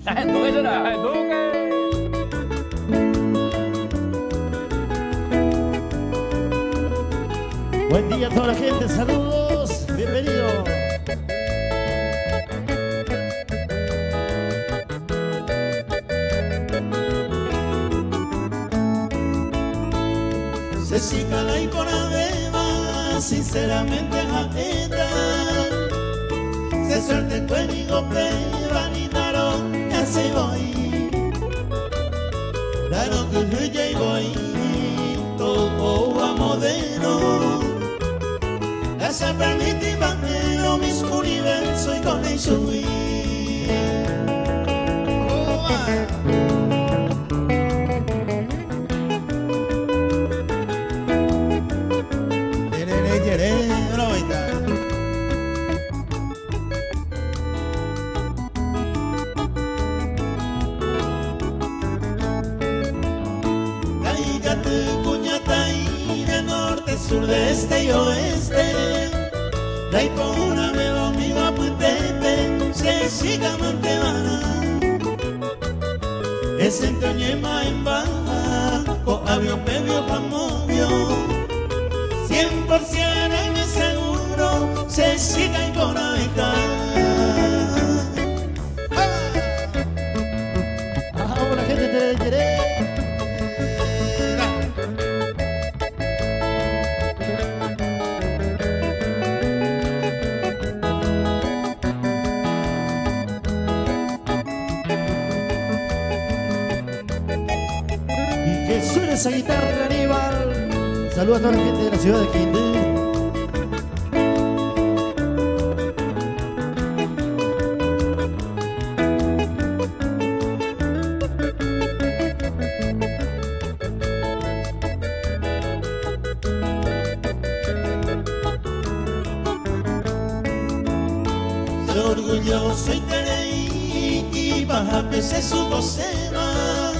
Duque será, Duque. Buen día a toda la gente, saludos, bienvenido. Jessica la icona beba, sinceramente jateta. Se suerte conmigo peba ni naro, ya se voy. Daro que yo ya voy, todo a modelo. Esa permite bandero, mis universo y con el subir. Sur de este y oeste, la ipona me va amigo a Puentepe, se siga mantevana, es en Toñema en baja, o avión pebio pamovio, 100% en mi seguro, se siga y con abeja. Ajá, la gente de Yeré. Que suene esa guitarra, Aníbal. Saludos a toda la gente de la ciudad de Quindío. Orgulloso y tereí y baja pese su vocema.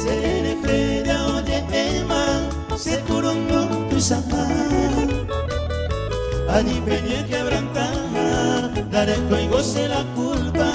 Se feria oye tema, se curondo tu sapa. Allí peña quebrantada, daré y goce la culpa.